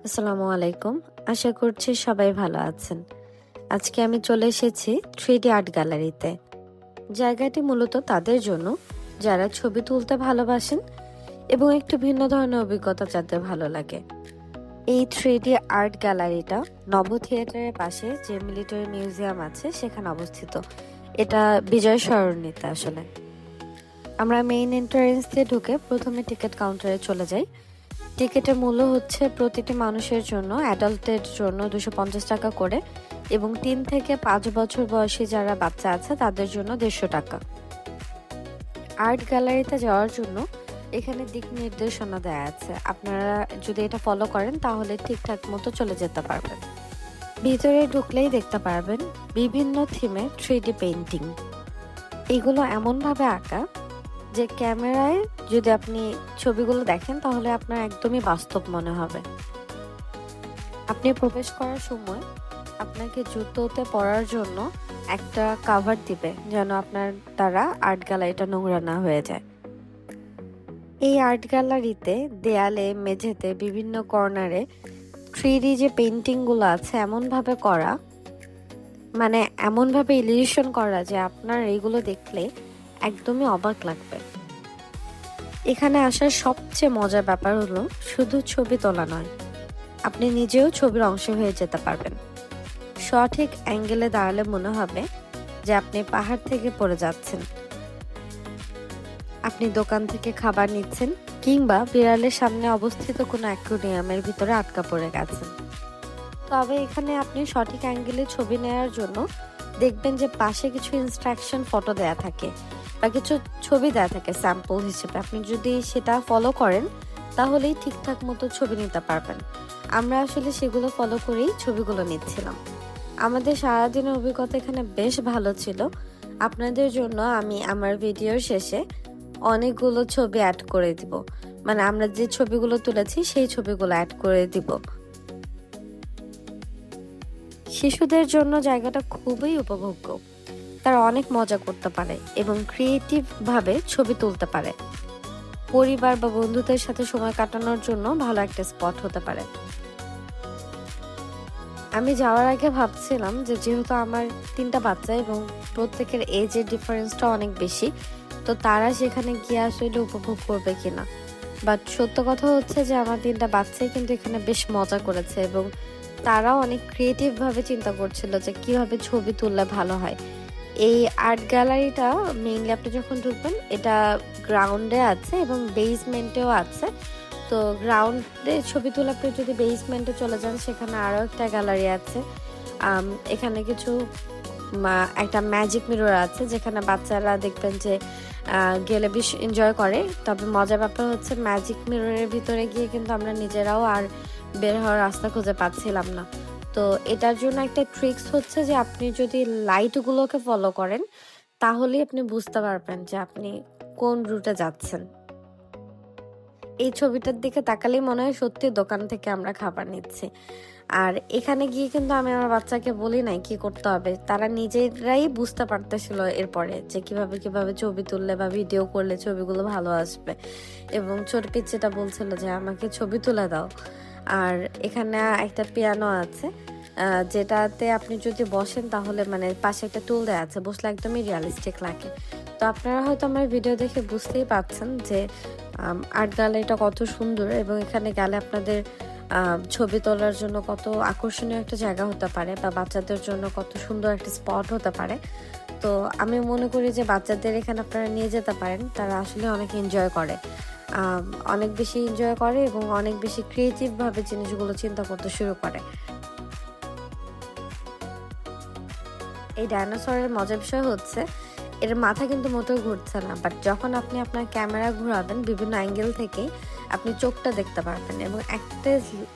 আসসালামু আলাইকুম। আশা করছি সবাই ভালো আছেন। আজকে আমি চলে এসেছি 3D আর্ট গ্যালারিতে। জায়গাটি মূলত তাদের জন্য যারা ছবি তুলতে ভালোবাসেন এবং একটু ভিন্ন ধরনের অভিজ্ঞতা যাদের ভালো লাগে। এই 3D আর্ট গ্যালারিটা নব থিয়েটারের পাশে যে মিলিটারি মিউজিয়াম আছে সেখানে অবস্থিত। এটা বিজয় সরণিতে আসলে। আমরা মেইন এন্ট্রান্স দিয়ে ঢুকে প্রথমে টিকিট কাউন্টারে চলে যাই। টিকিটের মূল্য হচ্ছে প্রতিটি মানুষের জন্য অ্যাডাল্টের জন্য 250 টাকা করে এবং 3 থেকে 5 বছর বয়সী যারা বাচ্চা আছে তাদের জন্য 150 টাকা। আর্ট গ্যালারিতে যাওয়ার জন্য এখানে দিক নির্দেশনা দেয়া আছে। আপনারা যদি এটা ফলো করেন তাহলে ঠিকঠাক মতো চলে যেতে পারবেন। ভিতরে ঢুকলেই দেখতে পারবেন বিভিন্ন থিমে 3D পেইন্টিং। এগুলো এমনভাবে আঁকা যে ক্যামেরায় যদি আপনি ছবিগুলো দেখেন তাহলে আপনার একদমই বাস্তব মনে হবে। আপনি প্রবেশ করার সময় আপনাকে জুতোতে পরার জন্য একটা কাভার দিবে যেন আপনার দ্বারা আর্ট গ্যালারিটা নোংরা না হয়ে যায়। এই আর্ট গ্যালারিতে দেয়ালে, মেঝেতে, বিভিন্ন কর্নারে 3D যে পেইন্টিংগুলো আছে এমনভাবে করা, মানে এমনভাবে ইলিউশন করা যে আপনার এইগুলো দেখলে একদমই অবাক লাগবে। এখানে আসার সবচেয়ে মজার ব্যাপার হলো শুধু ছবি তোলা নয়, আপনি নিজেও ছবির অংশ হয়ে যেতে পারবেন। সঠিক অ্যাঙ্গেলে দাঁড়ালে মনে হবে যে আপনি পাহাড় থেকে পড়ে যাচ্ছেন। আপনি দোকান থেকে খাবার নিচ্ছেন কিংবা বিড়ালের সামনে অবস্থিত কোনো অ্যাকুয়ারিয়ামের ভিতরে আটকা পড়ে গেছেন। তবে এখানে আপনি সঠিক অ্যাঙ্গেলে ছবি নেওয়ার জন্য দেখবেন যে পাশে কিছু ইনস্ট্রাকশন ফটো দেয়া থাকে বা কিছু ছবি দেয়া থাকে স্যাম্পল হিসেবে। আপনি যদি সেটা ফলো করেন তাহলেই ঠিকঠাক মতো ছবি নিতে পারবেন। আমরা আসলে সেগুলো ফলো করেই ছবিগুলো নিচ্ছিলাম। আমাদের সারাদিনের অভিজ্ঞতা এখানে বেশ ভালো ছিল। আপনাদের জন্য আমি আমার ভিডিওর শেষে অনেকগুলো ছবি অ্যাড করে দিব, মানে আমরা যে ছবিগুলো তুলেছি সেই ছবিগুলো অ্যাড করে দিব। শিশুদের জন্য জায়গাটা খুবই উপভোগ্য। তারা অনেক মজা করতে পারে এবং ক্রিয়েটিভ ভাবে ছবি তুলতে পারে। পরিবার বা বন্ধুদের সাথে সময় কাটানোর জন্য ভালো একটা স্পট হতে পারে। আমি যাওয়ার আগে ভাবছিলাম যে যেহেতু আমার 3টা বাচ্চা এবং প্রত্যেকের এজের ডিফারেন্সটা অনেক বেশি, তো তারা সেখানে গিয়ে আসলে উপভোগ করবে কিনা। বাট সত্য কথা হচ্ছে যে আমার 3টা বাচ্চাই কিন্তু এখানে বেশ মজা করেছে এবং তারাও অনেক ক্রিয়েটিভ ভাবে চিন্তা করছিল যে কিভাবে ছবি তুললে ভালো হয়। এই আর্ট গ্যালারিটা মেইনলি আপনি যখন ঢুকবেন এটা গ্রাউন্ডে আছে এবং বেসমেন্টেও আছে। তো গ্রাউন্ডে ছবি তোলা আপনি যদি বেসমেন্টে চলে যান সেখানে আরও একটা গ্যালারি আছে। এখানে কিছু একটা ম্যাজিক মিরর আছে যেখানে বাচ্চারা দেখবেন যে গেলে বেশ এনজয় করে। তবে মজার ব্যাপার হচ্ছে ম্যাজিক মিররের ভিতরে গিয়ে কিন্তু আমরা নিজেরাও আর বের হওয়ার রাস্তা খুঁজে পাচ্ছিলাম না। তো এটার জন্য একটা ট্রিক্স হচ্ছে যে আপনি যদি লাইটগুলোকে ফলো করেন তাহলেই আপনি বুঝতে পারবেন যে আপনি কোন রুটে যাচ্ছেন। এই ছবিটার দিকে তাকালেই মনে হয় সত্যি দোকান থেকে আমরা খাবার নিচ্ছি। আর এখানে গিয়ে কিন্তু আমি আমার বাচ্চাকে বলি নাই কি করতে হবে, তারা নিজেরাই বুঝতে পারতেছিল এরপরে যে কিভাবে কিভাবে ছবি তুললে বা ভিডিও করলে ছবিগুলো ভালো আসবে। এবং ছোট পিচ্চিটা বলছিল যে আমাকে ছবি তুলে দাও। আর এখানে একটা পিয়ানো আছে যেটাতে আপনি যদি বসেন তাহলে মানে পাশে একটা টুল দেওয়া আছে, বসলে একদমই রিয়ালিস্টিক লাগে। তো আপনারা হয়তো আমার ভিডিও দেখে বুঝতেই পারছেন যে আর্ট গ্যালারিটা কত সুন্দর এবং এখানে গেলে আপনাদের ছবি তোলার জন্য কত আকর্ষণীয় একটা জায়গা হতে পারে বা বাচ্চাদের জন্য কত সুন্দর একটা স্পট হতে পারে। তো আমি মনে করি যে বাচ্চাদের এখানে আপনারা নিয়ে যেতে পারেন, তারা আসলে অনেক এনজয় করে, অনেক বেশি এনজয় করে এবং অনেক বেশি ক্রিয়েটিভভাবে জিনিসগুলো চিন্তা করতে শুরু করে। এই ডাইনোসরের মজার বিষয় হচ্ছে এর মাথা কিন্তু মোটেও ঘুরছে না, বাট যখন আপনি আপনার ক্যামেরা ঘোরাবেন বিভিন্ন অ্যাঙ্গেল থেকে আপনি চোখটা দেখতে পারবেন এবং একটা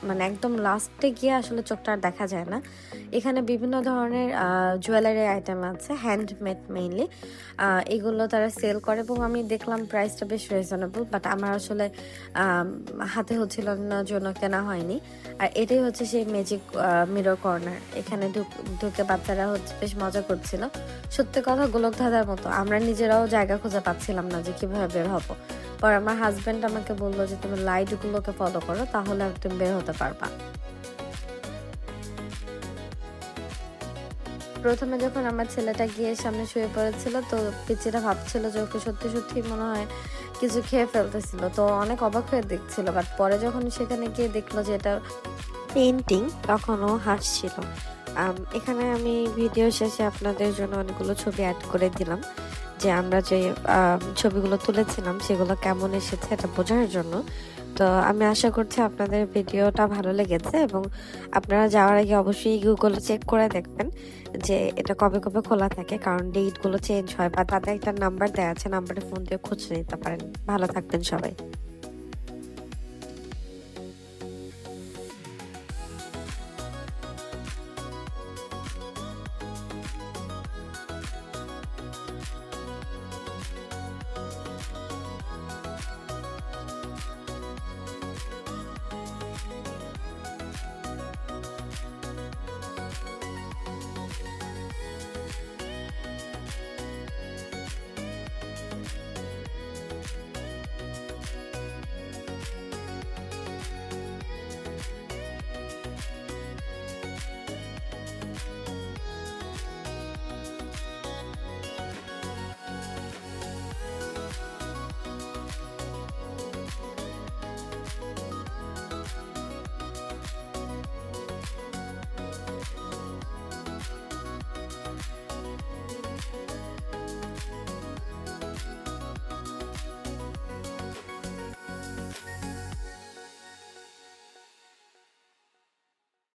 মানে একদম লাস্টে গিয়ে আসলে চোখটা আর দেখা যায় না। এখানে বিভিন্ন ধরনের জুয়েলারি আইটেম আছে, হ্যান্ডমেড মেইনলি। এগুলো তারা সেল করে এবং আমি দেখলাম প্রাইসটা বেশ রিজনেবল, বাট আমার আসলে হাতে হচ্ছিল না জন্য কেনা হয়নি। আর এটাই হচ্ছে সেই ম্যাজিক মিরর কর্নার। এখানে ঢুকে বাচ্চারা হচ্ছে বেশ মজা করছিল। সত্যি কথা গোলক ধাঁধার মতো আমরা নিজেরাও জায়গা খুঁজে পাচ্ছিলাম না যে কিভাবে বের হবো। পর আমার হাজব্যান্ড আমাকে বললো যে তুমি লাইটগুলোকে ফলো করো, তাহলে আর তুমি বের হতে পারবা। প্রথমে যখন আমার ছেলেটা গিয়ে সামনে শুয়ে পড়েছিল, তো পিচিটা ভাবছিল যে ওকে সত্যি সত্যি মনে হয় কিছু খেয়ে ফেলতেছিল, তো অনেক অবাক হয়ে দেখছিল। বাট পরে যখন সেখানে গিয়ে দেখলো যে এটা পেন্টিং, তখন ও হাসছিল। এখানে আমি ভিডিও শেষে আপনাদের জন্য অনেকগুলো ছবি অ্যাড করে দিলাম, যে আমরা যে ছবিগুলো তুলেছিলাম সেগুলো কেমন এসেছে এটা বোঝার জন্য। তো আমি আশা করছি আপনাদের ভিডিওটা ভালো লেগেছে, এবং আপনারা যাওয়ার আগে অবশ্যই গুগলে চেক করে দেখবেন যে এটা কবে কবে খোলা থাকে, কারণ ডেটগুলো চেঞ্জ হয়, বা তাদের একটা নাম্বার দেওয়া আছে, নাম্বারে ফোন দিয়ে খোঁজ নিতে পারেন। ভালো থাকবেন সবাই।